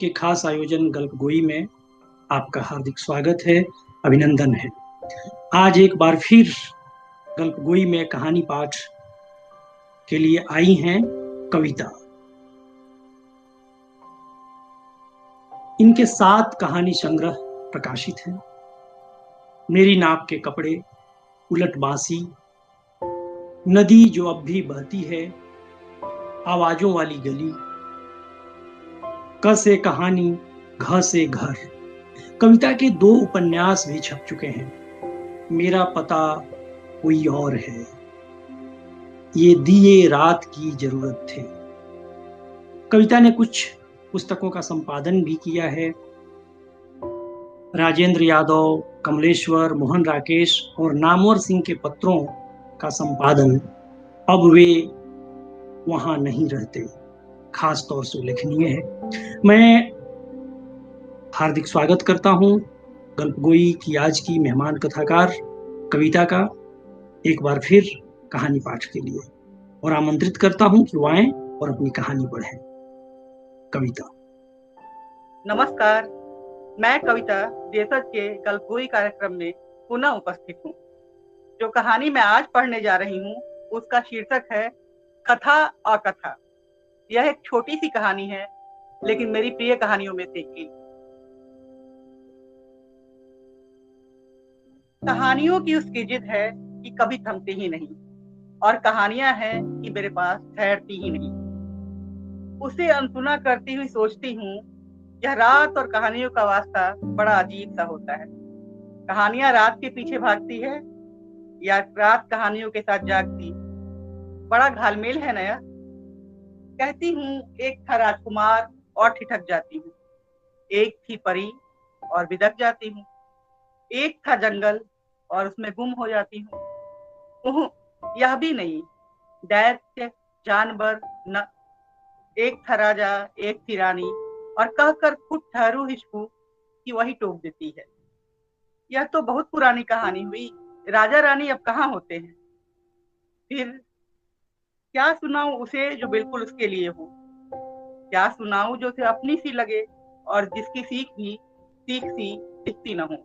के खास आयोजन गल्पगोई में आपका हार्दिक स्वागत है, अभिनंदन है। आज एक बार फिर गल्पगोई में कहानी पाठ के लिए आई हैं कविता। इनके 7 कहानी संग्रह प्रकाशित हैं। मेरी नाप के कपड़े, उलट बांसी, नदी जो अब भी बहती है, आवाजों वाली गली, क से कहानी, घ से घर। कविता के 2 उपन्यास भी छप चुके हैं। मेरा पता कोई और है, ये दिए रात की जरूरत थे। कविता ने कुछ पुस्तकों का संपादन भी किया है। राजेंद्र यादव, कमलेश्वर, मोहन राकेश और नामवर सिंह के पत्रों का संपादन अब वे वहां नहीं रहते, खास तौर से उल्लेखनीय है। मैं हार्दिक स्वागत करता हूं गल्पगोई की आज की मेहमान कथाकार कविता का एक बार फिर कहानी पाठ के लिए, और आमंत्रित करता हूं कि वो आएं और अपनी कहानी पढ़ें। कविता। नमस्कार, मैं कविता देशज के गल्पगोई कार्यक्रम में पुनः उपस्थित हूँ। जो कहानी मैं आज पढ़ने जा रही हूँ उसका शीर्षक है कथा अकथा। यह एक छोटी सी कहानी है, लेकिन मेरी प्रिय कहानियों में से एक। कहानियों की उसकी जिद है कि कभी थमती ही नहीं, और कहानियां हैं कि मेरे पास ठहरती ही नहीं। उसे अनसुना करती हुई सोचती हूँ, यह रात और कहानियों का वास्ता बड़ा अजीब सा होता है। कहानियां रात के पीछे भागती है या रात कहानियों के साथ जागती, बड़ा घालमेल है नया। कहती हूँ एक था राजकुमार और ठिठक जाती हूँ, एक थी परी और बिदक जाती हूँ, एक था जंगल और उसमें गुम हो जाती हूँ। यह भी नहीं, दैत्य जानवर न। एक था राजा, एक थी रानी, और कहकर खुद ठहरू हिचकू कि वही टोक देती है। यह तो बहुत पुरानी कहानी हुई, राजा रानी अब कहाँ होते हैं। फिर क्या सुनाऊं उसे जो बिल्कुल उसके लिए हो, क्या सुनाऊं जो उसे अपनी सी लगे और जिसकी सीख भी सीख सी दिखती न हो,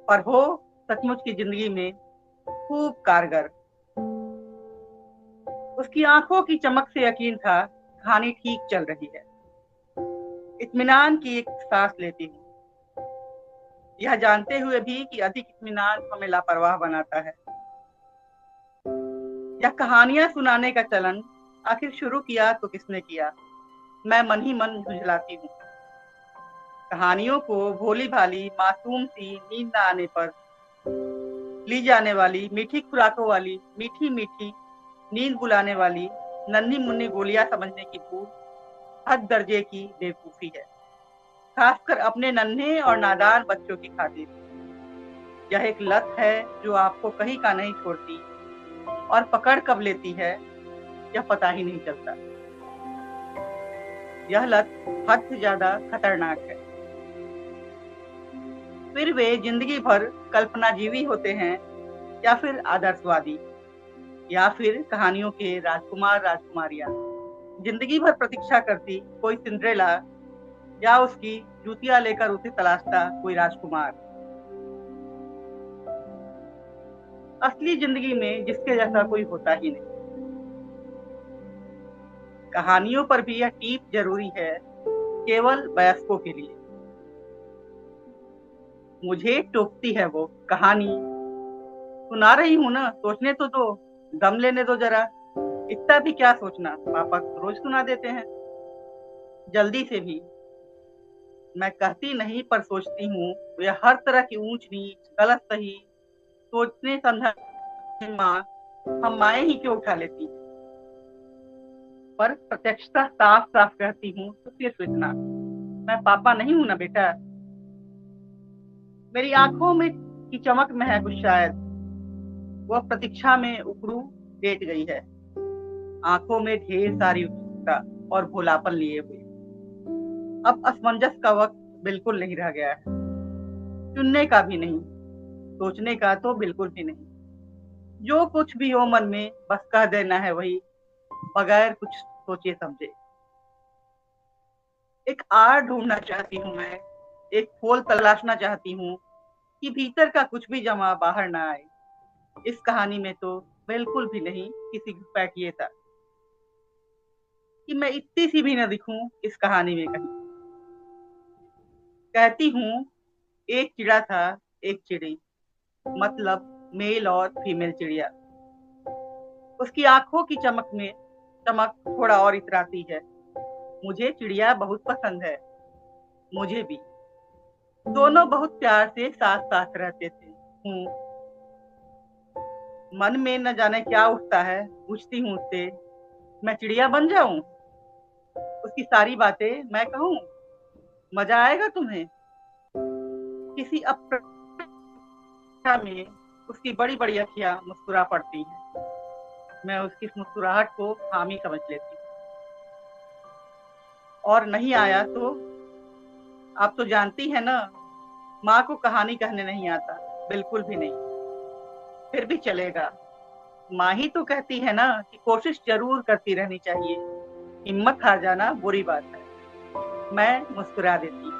पर हो सचमुच की जिंदगी में खूब कारगर। उसकी आंखों की चमक से यकीन था कहानी ठीक चल रही है। इत्मीनान की एक सांस लेती हूँ, यह जानते हुए भी कि अधिक इत्मीनान हमें लापरवाह बनाता है। यह कहानियां सुनाने का चलन आखिर शुरू किया तो किसने किया, मैं मन ही मन झुंझलाती हूँ। कहानियों को भोली भाली मासूम सी नींद न आने पर ली जाने वाली मीठी खुराकों वाली मीठी मीठी नींद बुलाने वाली नन्ही मुन्नी गोलियां समझने की भूल हद दर्जे की बेवकूफी है, खासकर अपने नन्हे और नादान बच्चों की खातिर। यह एक लत है जो आपको कहीं का नहीं छोड़ती, और पकड़ कब लेती है यह पता ही नहीं चलता। यह लत हद से ज्यादा खतरनाक है। फिर वे जिंदगी भर कल्पनाजीवी होते हैं, या फिर आदर्शवादी, या फिर कहानियों के राजकुमार राजकुमारियां। जिंदगी भर प्रतीक्षा करती कोई सिंड्रेला, या उसकी जूतियां लेकर उसे तलाशता कोई राजकुमार। असली जिंदगी में जिसके जैसा कोई होता ही नहीं। कहानियों पर भी यह टीप जरूरी है, केवल वयस्कों के लिए। मुझे टोकती है वो कहानी, सुना रही हूं ना, सोचने तो दो, दम लेने दो जरा। इतना भी क्या सोचना, पापा रोज सुना देते हैं जल्दी से भी। मैं कहती नहीं पर सोचती हूँ, वे हर तरह की ऊंच नीच गलत सही सोचने समझने माँ हम माए ही क्यों उठा लेती, पर प्रत्यक्षता साफ साफ कहती हूँ तो फिर सोचना, मैं पापा नहीं हूं ना बेटा। मेरी आंखों में की चमक में है कुछ शायद, वह प्रतीक्षा में उकड़ू लेट गई है, आंखों में ढेर सारी उत्सुकता और भोलापन लिए हुए। अब असमंजस का वक्त बिल्कुल नहीं रह गया है, चुनने का भी नहीं, सोचने का तो बिल्कुल भी नहीं। जो कुछ भी हो मन में बस कह देना है वही, बगैर कुछ सोचे समझे। एक आड़ ढूंढना चाहती हूँ मैं, एक खोल तलाशना चाहती हूँ कि भीतर का कुछ भी जमा बाहर ना आए। इस कहानी में तो बिल्कुल भी नहीं किसी घुसपैठिए था कि मैं इतनी सी भी न दिखूं इस कहानी में कहीं। कहती हूँ, एक चिड़ा था, एक चिड़ी, मतलब मेल और फीमेल चिड़िया। उसकी आंखों की चमक थोड़ा और इतराती है। मुझे चिड़िया बहुत पसंद है, मुझे भी। दोनों बहुत प्यार से साथ साथ रहते थे। मन में न जाने क्या उठता है, पूछती हूँ उससे, मैं चिड़िया बन जाऊं, उसकी सारी बातें मैं कहूँ, मजा आएगा तुम्हें। किसी अप्रथा में उसकी बड़ी बड़ी अखियां मुस्कुरा पड़ती हैं। मैं उसकी मुस्कुराहट को हामी समझ लेती हूँ। और नहीं आया तो आप तो जानती है ना, माँ को कहानी कहने नहीं आता, बिल्कुल भी नहीं। फिर भी चलेगा, माँ ही तो कहती है ना कि कोशिश जरूर करती रहनी चाहिए, हिम्मत हार जाना बुरी बात है। मैं मुस्कुरा देती।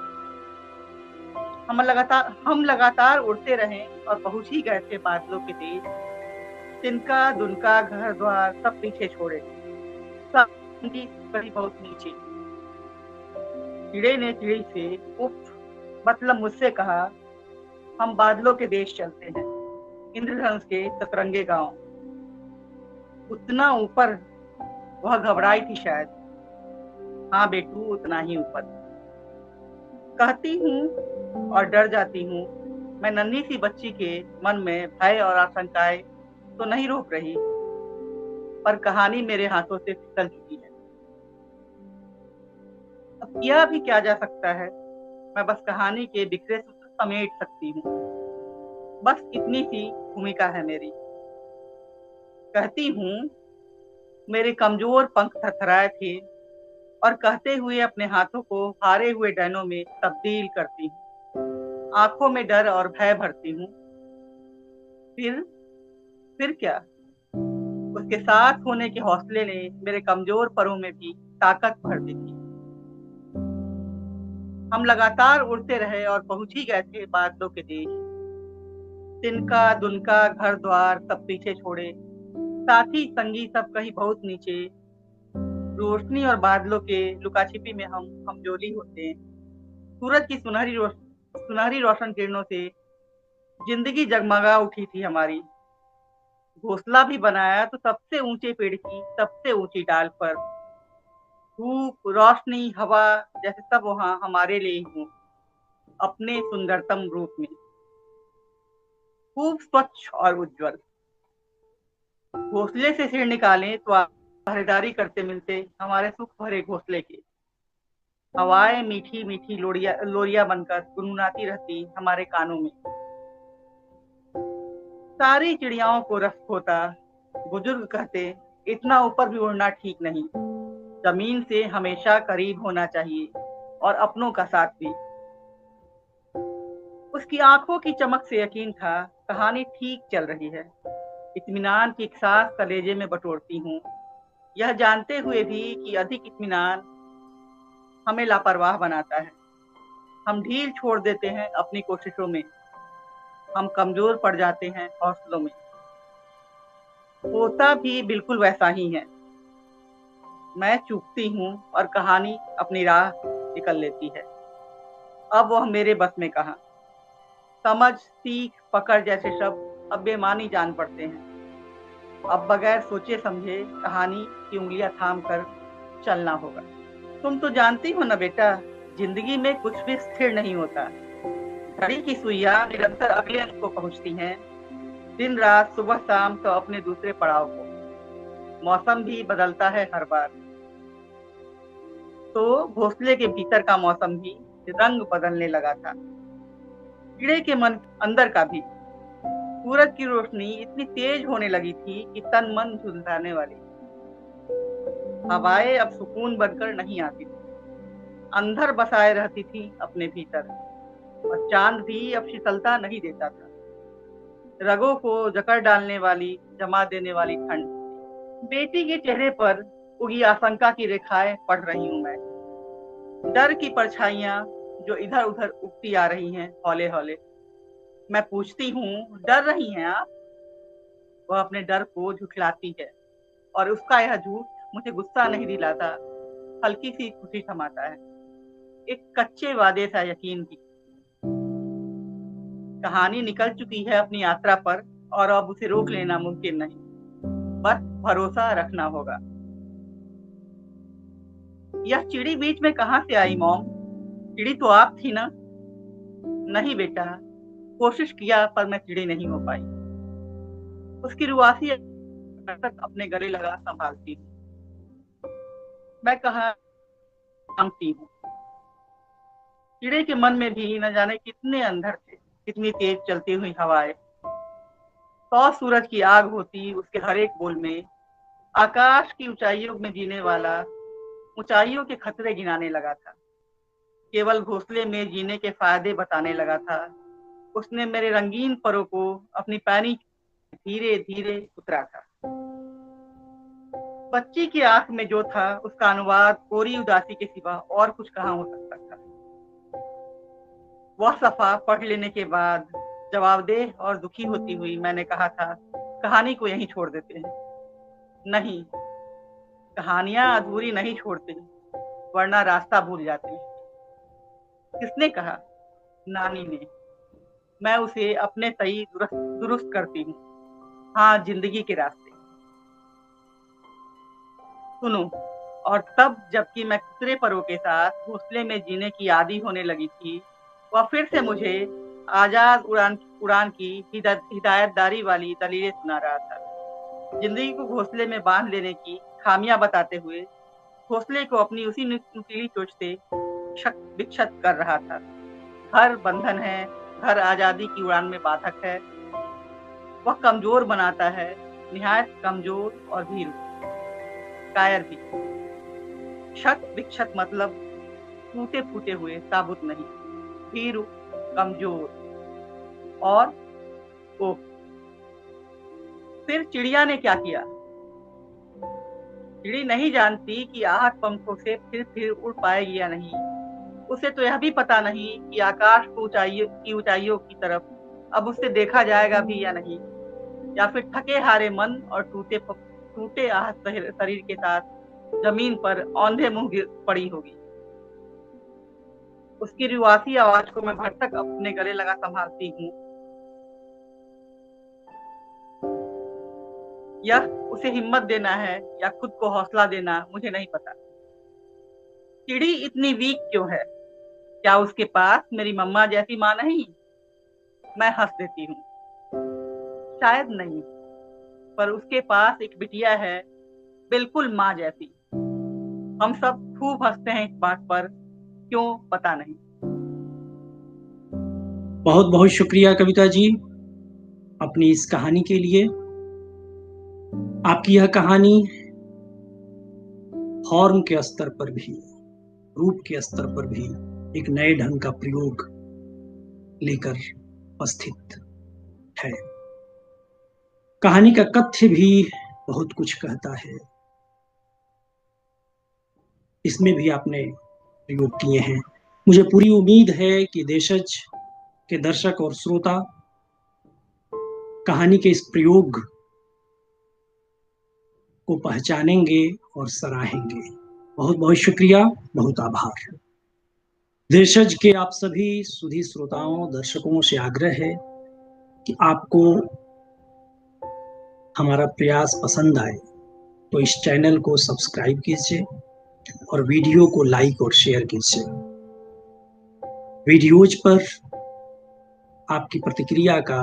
हम लगातार उड़ते रहे और पहुंच ही गए थे बादलों के देश। तिनका दुनका घर द्वार सब पीछे छोड़े, सब कहीं बहुत नीचे। चिड़े ने चिड़ी से उफ, मतलब मुझसे कहा, हम बादलों के देश चलते हैं, इंद्रधनुष के सतरंगे गांव। उतना ऊपर, वह घबराई थी शायद। हाँ बेटू, उतना ही ऊपर, कहती हूँ और डर जाती हूँ। मैं नन्ही सी बच्ची के मन में भय और आशंकाएं तो नहीं रोक रही, पर कहानी मेरे हाथों से फिसल चुकी है। अब किया भी क्या जा सकता है, मैं बस कहानी के बिखरे सूत्र समेट सकती हूँ। बस इतनी सी भूमिका है मेरी। कहती हूँ, मेरे कमजोर पंख थरथराए थे और कहते हुए अपने हाथों को हारे हुए डैनों में तब्दील करती हूँ। आंखों में डर और भय भरती हूँ। फिर क्या, उसके साथ होने के हौसले ने मेरे कमजोर परों में भी ताकत भर दी थी। हम लगातार उड़ते रहे और पहुंच ही गए थे बादलों के देश। तिनका दुनका घर द्वार सब पीछे छोड़े, साथी संगी सब कहीं बहुत नीचे। रोशनी और बादलों के लुकाछिपी में हम हमजोली होते हैं। सूरज की सुनहरी रोशन किरणों से जिंदगी जगमगा उठी थी हमारी। घोंसला भी बनाया तो सबसे ऊंचे पेड़ की सबसे ऊंची डाल पर। धूप रोशनी हवा जैसे सब वहां हमारे लिए ही हूँ, अपने सुंदरतम रूप में, खूब स्वच्छ और उज्जवल। घोंसले से सिर निकालें तो पहरेदारी करते मिलते हमारे सुख भरे घोंसले के। हवाएं मीठी मीठी लोरिया बनकर गुनगुनाती रहती हमारे कानों में। सारी चिड़ियाओं को रस होता। बुजुर्ग कहते, इतना ऊपर भी उड़ना ठीक नहीं, जमीन से हमेशा करीब होना चाहिए, और अपनों का साथ भी। उसकी आंखों की चमक से यकीन था कहानी ठीक चल रही है। इत्मीनान की एक सांस कलेजे में बटोरती हूँ, यह जानते हुए भी कि अधिक इत्मीनान हमें लापरवाह बनाता है। हम ढील छोड़ देते हैं अपनी कोशिशों में, हम कमजोर पड़ जाते हैं हौसलों में। होता भी बिल्कुल वैसा ही है। मैं चूकती हूँ और कहानी अपनी राह निकल लेती है। अब वह मेरे बस में कहाँ। समझ, सीख, पकड़ जैसे शब्द अब बेमानी जान पड़ते हैं। अब बगैर सोचे समझे कहानी की उंगलियां थाम कर चलना होगा। तुम तो जानती हो ना बेटा, जिंदगी में कुछ भी स्थिर नहीं होता। घड़ी की सुइयां निरंतर अगले अंक को पहुंचती हैं, दिन रात सुबह शाम तो अपने दूसरे पड़ाव को। मौसम भी बदलता है हर बार, तो घोंसले के भीतर का मौसम भी रंग बदलने लगा था, कीड़े के मन अंदर का भी। सूरज की रोशनी इतनी तेज होने लगी थी कि तन मन झुलसाने वाली। हवाएं अब सुकून बनकर नहीं आती थी, अंधर बसाए रहती थी अपने भीतर। और चांद भी अब शीतलता नहीं देता था, रगों को जकड़ डालने वाली, जमा देने वाली ठंड। बेटी के चेहरे पर उगी आशंका की रेखाएं पढ़ रही हूं मैं। डर की परछाइयां जो इधर उधर उगती आ रही हैं हौले हौले। मैं पूछती हूँ, डर रही हैं आप? वह अपने डर को झुठलाती है और उसका यह झूठ मुझे गुस्सा नहीं दिलाता, हल्की सी खुशी थमाता है, एक कच्चे वादे सा यकीन की। कहानी निकल चुकी है अपनी यात्रा पर और अब उसे रोक लेना मुमकिन नहीं, बस भरोसा रखना होगा। यह चिड़ी बीच में कहां से आई मॉम? चिड़ी तो आप थी ना? नहीं बेटा, कोशिश किया पर मैं चिड़ी नहीं हो पाई। उसकी रुआसी तक अपने गले लगा संभालती हूँ। मैं कहा मांगती हूँ। चिड़े के मन में भी न जाने कितने अंधर थे, कितनी तेज चलती हुई हवाएं। 100 सूरज की आग होती उसके हर एक बोल में। आकाश की ऊंचाइयों में जीने वाला ऊंचाइयों के खतरे गिनाने लगा था, केवल घोंसले में जीने के फायदे बताने लगा था। उसने मेरे रंगीन परों को अपनी पैनी धीरे धीरे उतरा था। बच्ची की आंख में जो था उसका अनुवाद कोरी उदासी के सिवा और कुछ कहाँ हो सकता था। वह सफा पढ़ लेने के बाद जवाबदेह और दुखी होती हुई मैंने कहा था, कहानी को यहीं छोड़ देते हैं। नहीं, कहानियां अधूरी नहीं छोड़ते, वरना रास्ता भूल जाते हैं। किसने कहा? नानी ने। मैं उसे अपने सही दुरुस्त करती हूँ। हाँ, जिंदगी के रास्ते। सुनो, और तब जबकि मैं कुतरे परों के साथ घोंसले में जीने की आदी होने लगी थी, वह फिर से मुझे आजाद उड़ान की हिदायतदारी वाली दलीलें सुना रहा था। जिंदगी को घोंसले में बांध लेने की खामियां बताते हुए घोंसले को अपनी उसी नुकीली चोंच से विक्षत कर रहा था। घर बंधन है, घर आजादी की उड़ान में बाधक है। वह कमजोर बनाता है, निहायत कमजोर और भीरू, कायर भी। क्षत विक्षत मतलब टूटे फूटे हुए, साबुत नहीं। भीरू, कमजोर और कोप। फिर चिड़िया ने क्या किया? चिड़ी नहीं जानती कि आहट पंखों से फिर उड़ पाएगी या नहीं। उसे तो यह भी पता नहीं कि आकाश को ऊंचाइयों की तरफ अब उससे देखा जाएगा भी या नहीं, या फिर थके हारे मन और टूटे आहत शरीर के साथ जमीन पर औंधे मुंह गिर पड़ी होगी। उसकी रुआसी आवाज को मैं भरसक अपने गले लगा संभालती हूँ। यह उसे हिम्मत देना है या खुद को हौसला देना, मुझे नहीं पता। चिड़ी इतनी वीक क्यों है? क्या उसके पास मेरी मम्मा जैसी माँ नहीं? मैं हंस देती हूँ। शायद नहीं, पर उसके पास एक बिटिया है, बिल्कुल माँ जैसी। हम सब खूब हंसते हैं इस बात पर, क्यों पता नहीं। बहुत बहुत शुक्रिया कविता जी अपनी इस कहानी के लिए। आपकी यह कहानी फॉर्म के स्तर पर भी, रूप के स्तर पर भी एक नए ढंग का प्रयोग लेकर उपस्थित है। कहानी का कथ्य भी बहुत कुछ कहता है, इसमें भी आपने प्रयोग किए हैं। मुझे पूरी उम्मीद है कि देशज के दर्शक और श्रोता कहानी के इस प्रयोग को पहचानेंगे और सराहेंगे। बहुत बहुत शुक्रिया, बहुत आभार। देशज के आप सभी सुधी श्रोताओं, दर्शकों से आग्रह है कि आपको हमारा प्रयास पसंद आए तो इस चैनल को सब्सक्राइब कीजिए और वीडियो को लाइक और शेयर कीजिए। वीडियोज पर आपकी प्रतिक्रिया का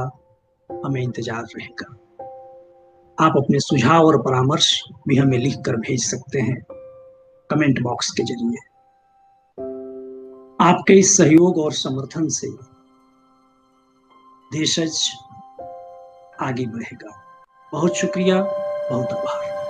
हमें इंतजार रहेगा। आप अपने सुझाव और परामर्श भी हमें लिखकर भेज सकते हैं कमेंट बॉक्स के जरिए। आपके इस सहयोग और समर्थन से देशज आगे बढ़ेगा। बहुत शुक्रिया, बहुत आभार।